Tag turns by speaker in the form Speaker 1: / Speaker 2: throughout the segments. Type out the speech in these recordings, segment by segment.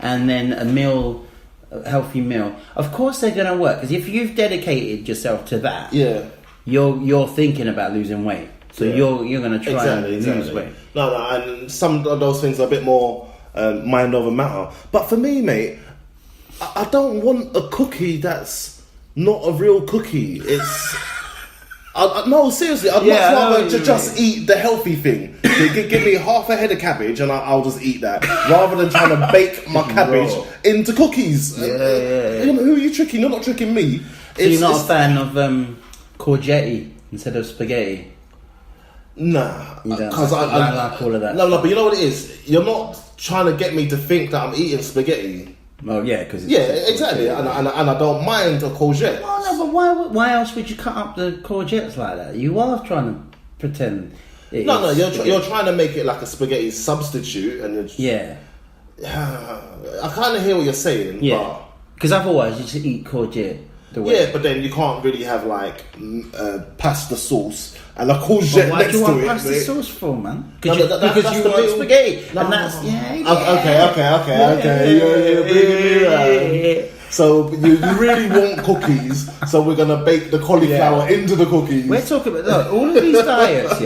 Speaker 1: and then a healthy meal. Of course, they're going to work because if you've dedicated yourself to that, you're thinking about losing weight. So you're going to try and lose weight.
Speaker 2: No, and some of those things are a bit more mind over matter. But for me, mate, I don't want a cookie that's not a real cookie. It's no, seriously, I'd much rather to just eat the healthy thing. Give me half a head of cabbage and I'll just eat that, rather than trying to bake my cabbage into cookies. You know, who are you tricking? You're not tricking me.
Speaker 1: So you're not a fan of courgette instead of spaghetti?
Speaker 2: Nah,
Speaker 1: because I like all of that.
Speaker 2: No, but you know what it is? You're not trying to get me to think that I'm eating spaghetti.
Speaker 1: Oh yeah, because
Speaker 2: exactly, and I don't mind a courgette.
Speaker 1: Well, no, but why else would you cut up the courgettes like that? You are trying to pretend.
Speaker 2: No, you're trying to make it like a spaghetti substitute, and I kind of hear what you're saying.
Speaker 1: Yeah, because otherwise you just eat courgette.
Speaker 2: Yeah, but then you can't really have like pasta sauce and a courgette next to it. Why do you want
Speaker 1: pasta sauce for, man?
Speaker 2: Because
Speaker 1: you want spaghetti. And that's
Speaker 2: okay. You're bringing me around. So you really want cookies? So we're gonna bake the cauliflower into the cookies.
Speaker 1: We're talking about all of these diets.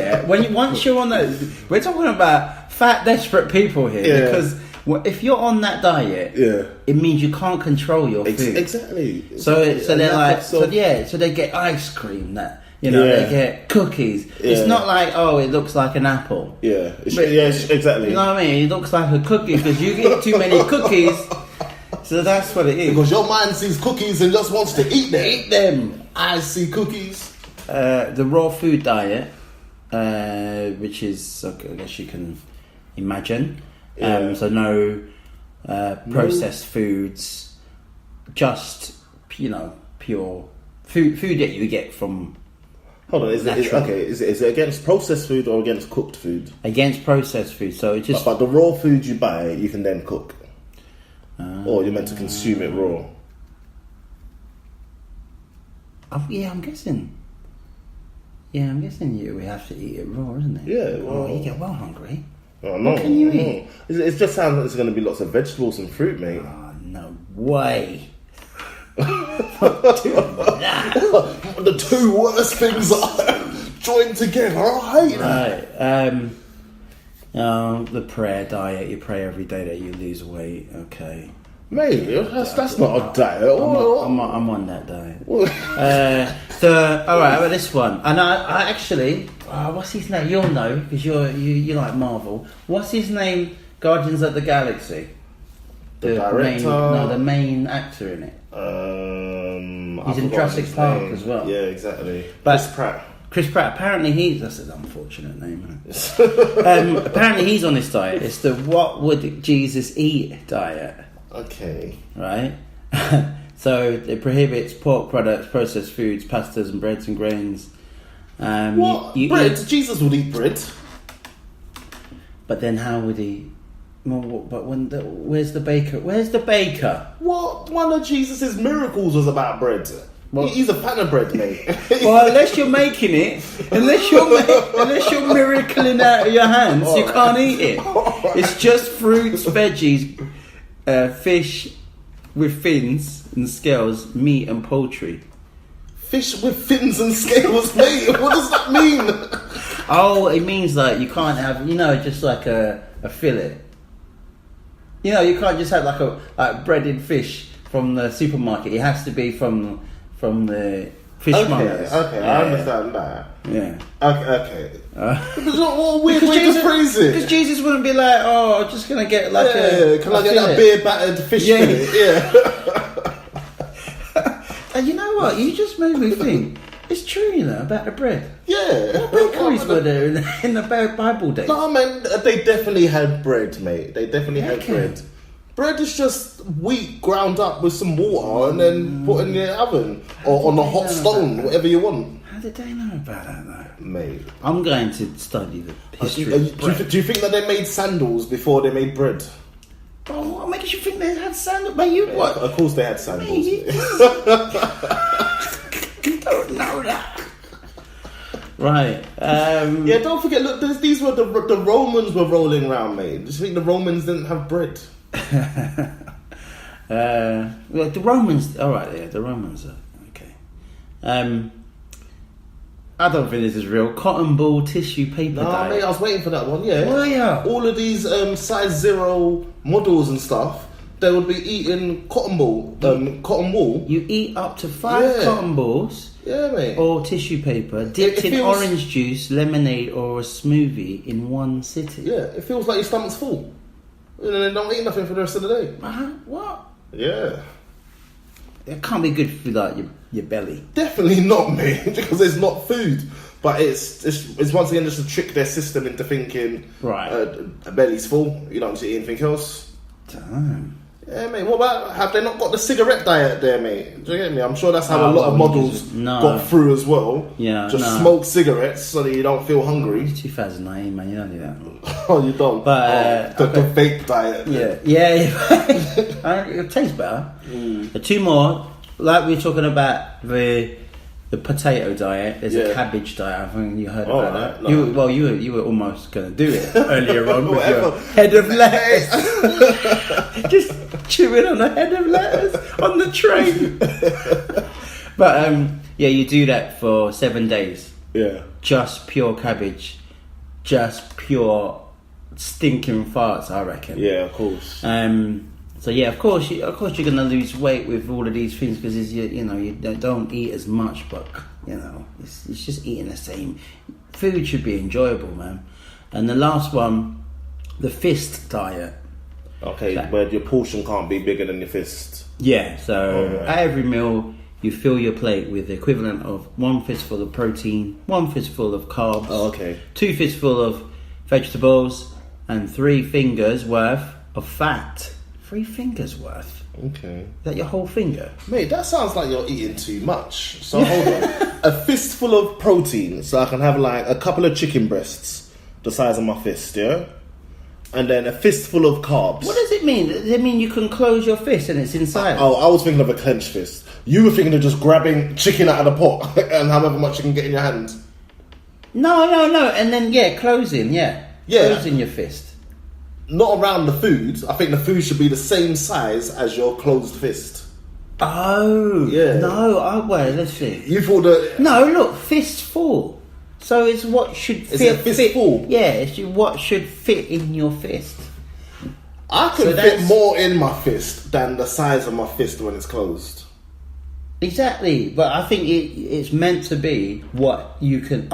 Speaker 1: Once you're on those, we're talking about fat, desperate people here because. Well, if you're on that diet, it means you can't control your food.
Speaker 2: Exactly.
Speaker 1: So they're like, so they get ice cream, they get cookies. It's not like, it looks like an apple.
Speaker 2: Exactly.
Speaker 1: You know what I mean? It looks like a cookie because you get too many cookies. So that's what it is.
Speaker 2: Because your mind sees cookies and just wants to eat them.
Speaker 1: Eat them.
Speaker 2: I see cookies.
Speaker 1: The raw food diet, which is, I guess you can imagine. So no processed foods, just pure food that you get from.
Speaker 2: Hold on, is it against processed food or against cooked food?
Speaker 1: Against processed food, so it just.
Speaker 2: But the raw food you buy, you can then cook, or you're meant to consume it raw.
Speaker 1: I'm guessing. Yeah, I'm guessing we have to eat it raw, isn't it?
Speaker 2: Yeah. Well,
Speaker 1: you get well hungry.
Speaker 2: Oh, no,
Speaker 1: what can you eat?
Speaker 2: It just sounds like there's going to be lots of vegetables and fruit, mate.
Speaker 1: Oh, no way.
Speaker 2: The two worst things are joined together. I hate that.
Speaker 1: The prayer diet. You pray every day that you lose weight. Okay.
Speaker 2: Mate, that's not a diet.
Speaker 1: I'm on that diet. All right, well, this one, and I actually, what's his name? You'll know because you like Marvel. What's his name? Guardians of the Galaxy.
Speaker 2: The director.
Speaker 1: The main actor in it. He's in Jurassic Park as well.
Speaker 2: Yeah, exactly.
Speaker 1: But
Speaker 2: Chris Pratt.
Speaker 1: Apparently that's an unfortunate name. Isn't it? Apparently he's on this diet. It's the what would Jesus eat diet.
Speaker 2: Okay.
Speaker 1: Right? So it prohibits pork products, processed foods, pastas and breads and grains.
Speaker 2: What? Bread? Jesus would eat bread.
Speaker 1: But then how would he... where's the baker? Where's the baker?
Speaker 2: What? One of Jesus' miracles was about bread. Well, he's a fan of bread, mate.
Speaker 1: Well, unless you're making it, unless you're miracling out of your hands, you can't eat it. It's just fruits, veggies, fish with fins and scales, meat and poultry.
Speaker 2: Fish with fins and scales, mate? What does that mean?
Speaker 1: Oh, it means like you can't have, just like a fillet. You can't just have like breaded fish from the supermarket. It has to be from the fishmongers.
Speaker 2: Okay, I understand that.
Speaker 1: Yeah.
Speaker 2: Okay. What weird way to phrase it?
Speaker 1: Because Jesus wouldn't be like, I'm just going to get like
Speaker 2: can I get that beer battered fish fillet? Yeah.
Speaker 1: And you know what? You just made me think. It's true, about the bread.
Speaker 2: Yeah.
Speaker 1: What bakeries were there in the Bible days?
Speaker 2: No, man, they definitely had bread, mate. They definitely had bread. Bread is just wheat ground up with some water and then put in the oven or on a hot stone, whatever you want.
Speaker 1: How did they know about that, though?
Speaker 2: Mate.
Speaker 1: I'm going to study the history of bread.
Speaker 2: Do you think that they made sandals before they made bread?
Speaker 1: Oh, what makes you think they had sandals? Mate, what?
Speaker 2: Of course they had sandals.
Speaker 1: You don't know that. Right.
Speaker 2: Yeah, don't forget, look, these were the Romans were rolling around, mate. Do you think the Romans didn't have bread?
Speaker 1: Well, the Romans. All right, yeah, the Romans are okay. I don't think this is real. Cotton ball tissue paper
Speaker 2: No,
Speaker 1: diet.
Speaker 2: mate, I was waiting for that one. Yeah.
Speaker 1: Why, yeah?
Speaker 2: All of these size 0 models and stuff, they would be eating cotton wool.
Speaker 1: You eat up to 5 cotton balls.
Speaker 2: Yeah, mate.
Speaker 1: Or tissue paper dipped
Speaker 2: It
Speaker 1: in
Speaker 2: feels-
Speaker 1: orange juice, lemonade, or a smoothie in one sitting.
Speaker 2: Yeah, it feels like your stomach's full. And then don't eat nothing for the rest of the day.
Speaker 1: What?
Speaker 2: Yeah.
Speaker 1: It can't be good for like your belly.
Speaker 2: Definitely not, mate, because it's not food. But it's once again just to trick their system into thinking,
Speaker 1: Right.
Speaker 2: A belly's full, you don't eat anything else.
Speaker 1: Damn.
Speaker 2: Yeah, mate. What about, have they not got the cigarette diet there, mate? Do you get me? I'm sure that's how a lot of
Speaker 1: well,
Speaker 2: models
Speaker 1: no.
Speaker 2: got through as well.
Speaker 1: Yeah,
Speaker 2: Just
Speaker 1: no.
Speaker 2: smoke cigarettes so that you don't feel hungry.
Speaker 1: It's 2009, man. You don't do that.
Speaker 2: Oh, you don't?
Speaker 1: But,
Speaker 2: the vape diet.
Speaker 1: Yeah. It tastes better. Two more. Like we were talking about the potato diet. There's a cabbage diet. I think you heard about that.
Speaker 2: No.
Speaker 1: You were almost going to do it earlier on with
Speaker 2: Whatever.
Speaker 1: your head of lettuce. Just chewing on a head of lettuce on the train. But you do that for 7 days.
Speaker 2: Yeah.
Speaker 1: Just pure cabbage. Just pure stinking farts, I reckon.
Speaker 2: Yeah, of course.
Speaker 1: So yeah, of course you're gonna lose weight with all of these things because you don't eat as much, but it's just eating the same. Food should be enjoyable, man. And the last one, the fist diet.
Speaker 2: Okay, where your portion can't be bigger than your fist.
Speaker 1: Yeah, so at every meal you fill your plate with the equivalent of 1 fistful of protein, 1 fistful of carbs, 2 fistful of vegetables, and 3 fingers worth of fat. 3 fingers worth.
Speaker 2: Okay.
Speaker 1: Is that your whole finger?
Speaker 2: Mate, that sounds like you're eating too much. So hold on. A fistful of protein, so I can have like a couple of chicken breasts the size of my fist, yeah? And then a fistful of carbs.
Speaker 1: What does it mean? Does it mean you can close your fist and it's inside?
Speaker 2: Oh, I was thinking of a clenched fist. You were thinking of just grabbing chicken out of the pot and however much you can get in your hand.
Speaker 1: No. And then, closing, Closing your fist.
Speaker 2: Not around the food. I think the food should be the same size as your closed fist.
Speaker 1: Oh.
Speaker 2: Yeah.
Speaker 1: No, wait, let's see.
Speaker 2: You thought that...
Speaker 1: No, look, fistful. So it's what should fit.
Speaker 2: Is it a fistful?
Speaker 1: Yeah, it's what should fit in your fist.
Speaker 2: I can fit more in my fist than the size of my fist when it's closed.
Speaker 1: Exactly, but I think it's meant to be what you can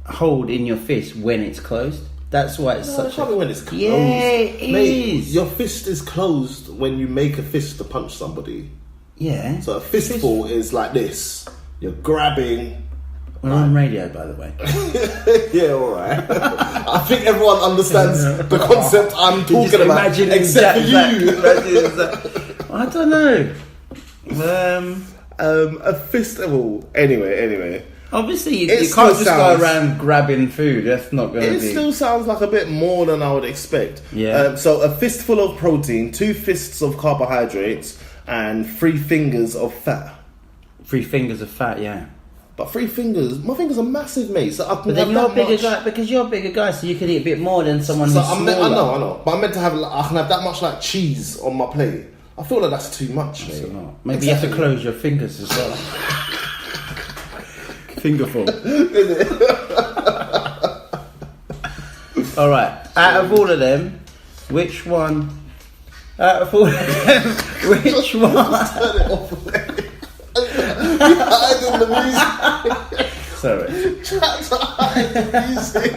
Speaker 1: hold in your fist when it's closed. That's why it's such.
Speaker 2: Probably when it's closed.
Speaker 1: Yeah, it is.
Speaker 2: Your fist is closed when you make a fist to punch somebody.
Speaker 1: Yeah.
Speaker 2: So a fistful is like this. You're grabbing.
Speaker 1: We're on radio, by the way.
Speaker 2: Yeah, all right. I think everyone understands the concept I'm talking about, except for you.
Speaker 1: I don't know.
Speaker 2: A fistful. Anyway.
Speaker 1: Obviously, you can't just go around grabbing food. That's not going to be...
Speaker 2: It still sounds like a bit more than I would expect.
Speaker 1: Yeah.
Speaker 2: So a fistful of protein, 2 fists of carbohydrates, and 3 fingers of fat.
Speaker 1: 3 fingers of fat, yeah.
Speaker 2: But 3 fingers, my fingers are massive, mate. So I can
Speaker 1: But then
Speaker 2: have
Speaker 1: you're a
Speaker 2: that
Speaker 1: bigger
Speaker 2: much.
Speaker 1: guy, because you're a bigger guy, so you can eat a bit more than someone
Speaker 2: So
Speaker 1: who's
Speaker 2: I
Speaker 1: smaller.
Speaker 2: know. But I'm meant to have. I can have that much like cheese on my plate. I feel like that's too much, mate.
Speaker 1: Maybe you have to close your fingers as well. Fingerful. All right. Out of all of them, which one? Out of all of them, which one?
Speaker 2: Turn it off. Hiding the music.
Speaker 1: Sorry.
Speaker 2: Try to hide the music.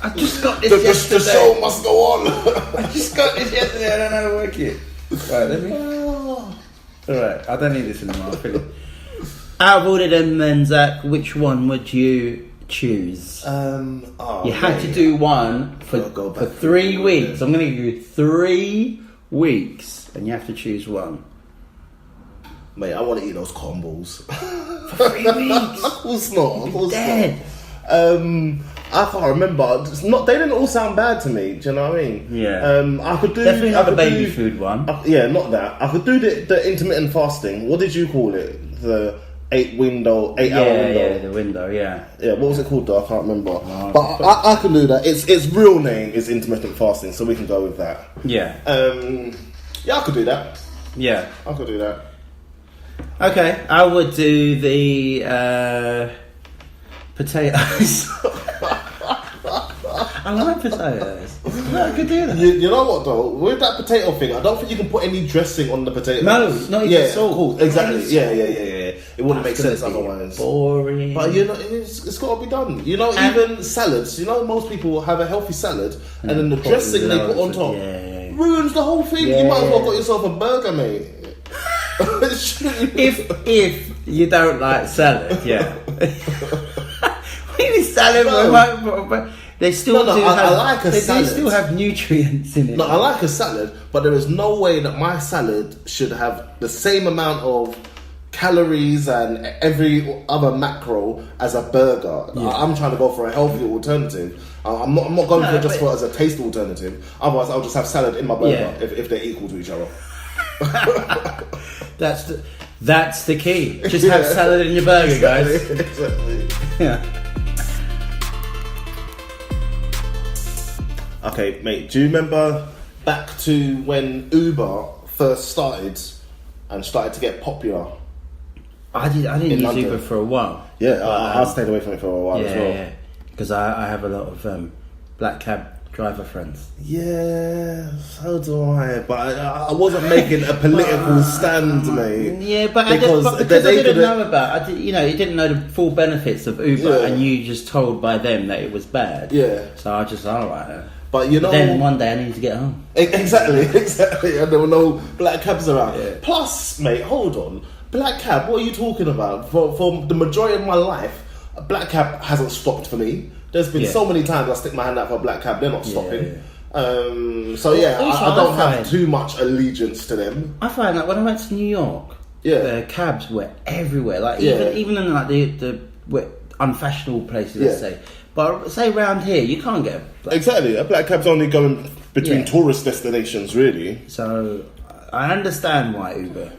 Speaker 1: I just got this yesterday.
Speaker 2: The show must go on.
Speaker 1: I just got this yesterday. I don't know how to work it. Right, let me. All right. I don't need this anymore. I feel it. Out of all of them, then, Zach, which one would you choose? You had to do one for 3 weeks. I'm going to give you 3 weeks, and you have to choose one.
Speaker 2: Mate, I want to eat those cotton balls.
Speaker 1: For 3 weeks?
Speaker 2: Of course not.
Speaker 1: Dead.
Speaker 2: I can't remember. They didn't all sound bad to me. Do you know what I mean?
Speaker 1: Yeah.
Speaker 2: I could do
Speaker 1: definitely not the baby food one.
Speaker 2: Yeah, not that. I could do the intermittent fasting. What did you call it? 8 hour window.
Speaker 1: Yeah, the window, yeah.
Speaker 2: Yeah, what was it called though? I can't remember. But I can do that. Its real name is intermittent fasting, so we can go with that.
Speaker 1: Yeah.
Speaker 2: Yeah, I could do that.
Speaker 1: Yeah.
Speaker 2: I could do that.
Speaker 1: Okay, I would do the potatoes. I like potatoes. I could do that.
Speaker 2: You know what though? With that potato thing, I don't think you can put any dressing on the potatoes.
Speaker 1: No, not even salt.
Speaker 2: Cool. Exactly. Yeah. It wouldn't make sense otherwise.
Speaker 1: Boring.
Speaker 2: But you know, it's got to be done. You know, even salads. You know, most people have a healthy salad, and then the dressing they put on top ruins the whole thing. You might as well got yourself a burger, mate.
Speaker 1: if you don't like salad, yeah. Maybe salad. They still do have.
Speaker 2: I like a salad.
Speaker 1: They still have nutrients in it.
Speaker 2: No, I like a salad, but there is no way that my salad should have the same amount of calories and every other macro as a burger. Yeah. I'm trying to go for a healthy alternative. I'm not going for it just as a taste alternative. Otherwise, I'll just have salad in my burger if they're equal to each other.
Speaker 1: That's the key. Just have salad in your burger, guys.
Speaker 2: Exactly.
Speaker 1: Yeah.
Speaker 2: Okay, mate, do you remember back to when Uber first started and started to get popular?
Speaker 1: I didn't use
Speaker 2: London.
Speaker 1: Uber for a while.
Speaker 2: Yeah, I stayed away from it for a while as well.
Speaker 1: Yeah, because I have a lot of black cab driver friends.
Speaker 2: Yeah, so do I. But I wasn't making a political stand, mate.
Speaker 1: Yeah, but because I didn't know about. You didn't know the full benefits of Uber, and you just told by them that it was bad.
Speaker 2: Yeah.
Speaker 1: So I just alright.
Speaker 2: But you know,
Speaker 1: then one day I need to get home.
Speaker 2: Exactly, and there were no black cabs around.
Speaker 1: Yeah.
Speaker 2: Plus, mate, hold on, black cab. What are you talking about? For the majority of my life, a black cab hasn't stopped for me. There's been so many times I stick my hand out for a black cab, they're not stopping.
Speaker 1: Also,
Speaker 2: I don't have too much allegiance to them.
Speaker 1: I find that when I went to New York, cabs were everywhere. Like even in like the unfashionable places, let's say. But say around here, you can't get
Speaker 2: exactly. A black cab's only going between tourist destinations, really.
Speaker 1: So I understand why Uber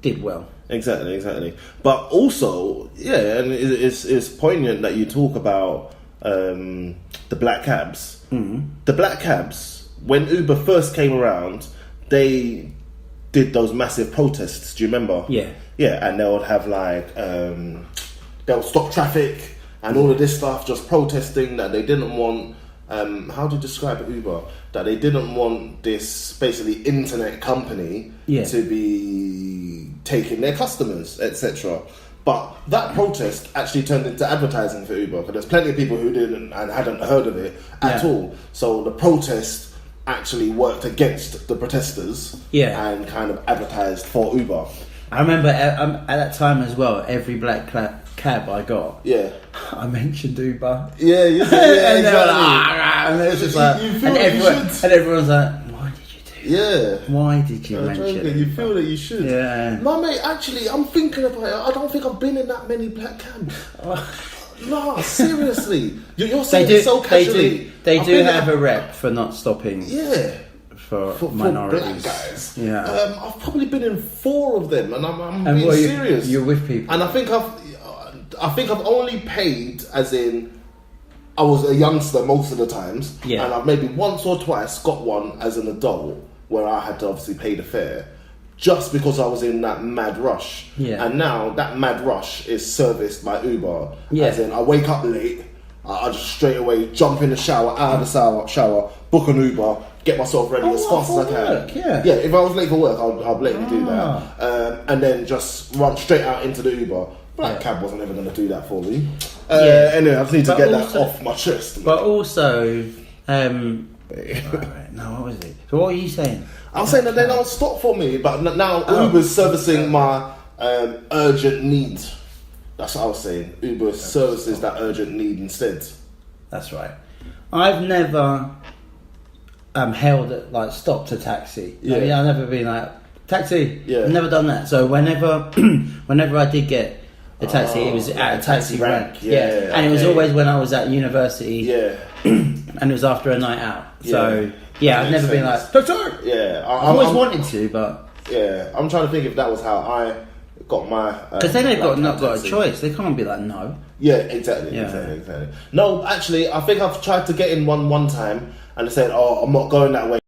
Speaker 1: did well.
Speaker 2: Exactly. But also, and it's poignant that you talk about the black cabs. Mm-hmm. The black cabs, when Uber first came around, they did those massive protests. Do you remember?
Speaker 1: Yeah.
Speaker 2: Yeah, and they would have like they'll stop traffic and all of this stuff, just protesting that they didn't want. How do you describe it, Uber? That they didn't want this basically internet company to be taking their customers, etc. But that protest actually turned into advertising for Uber, because there's plenty of people who didn't and hadn't heard of it at all. So the protest actually worked against the protesters and kind of advertised for Uber.
Speaker 1: I remember at that time as well, every black cab I got, I mentioned Uber.
Speaker 2: Yeah, and
Speaker 1: exactly.
Speaker 2: they were
Speaker 1: like, and it was just like, and everyone's like, why did you do that? Why did you mention it?
Speaker 2: You feel that you should.
Speaker 1: Yeah.
Speaker 2: No, mate, actually, I'm thinking about it. I don't think I've been in that many black cabs. No, seriously. You're saying it so casually.
Speaker 1: They do have a rep for not stopping.
Speaker 2: Yeah.
Speaker 1: For minorities.
Speaker 2: Black guys.
Speaker 1: Yeah.
Speaker 2: I've probably been in 4 of them, and I'm being serious.
Speaker 1: You're with people.
Speaker 2: And I think I've only paid, as in, I was a youngster most of the times, and I've maybe once or twice got one as an adult where I had to obviously pay the fare, just because I was in that mad rush.
Speaker 1: Yeah.
Speaker 2: And now that mad rush is serviced by Uber. As in, I wake up late, I just straight away jump in the shower, out of the shower, book an Uber, get myself ready as fast as I can. If I was late for work, I'll blatantly do that. And then just run straight out into the Uber. Black cab wasn't ever going to do that for me. Anyway, I just need to get that off my chest.
Speaker 1: But also, no, what was it? So what are you saying?
Speaker 2: I'm saying that they don't stop for me, but now Uber's servicing my urgent need. That's what I was saying. Uber services that urgent need instead.
Speaker 1: That's right. I've never held it, like stopped a taxi. I mean, I've never been like taxi. I've never done that. So whenever I did get a taxi, it was at a taxi rank. And it was always when I was at university. And it was after a night out. So I've never been like taxi.
Speaker 2: I
Speaker 1: always wanted to, but
Speaker 2: I'm trying to think if that was how I got my
Speaker 1: because then they've
Speaker 2: black
Speaker 1: not got a
Speaker 2: taxi.
Speaker 1: choice. They can't be like no.
Speaker 2: Yeah, exactly. No, actually, I think I've tried to get in one time, and they said, "Oh, I'm not going that way."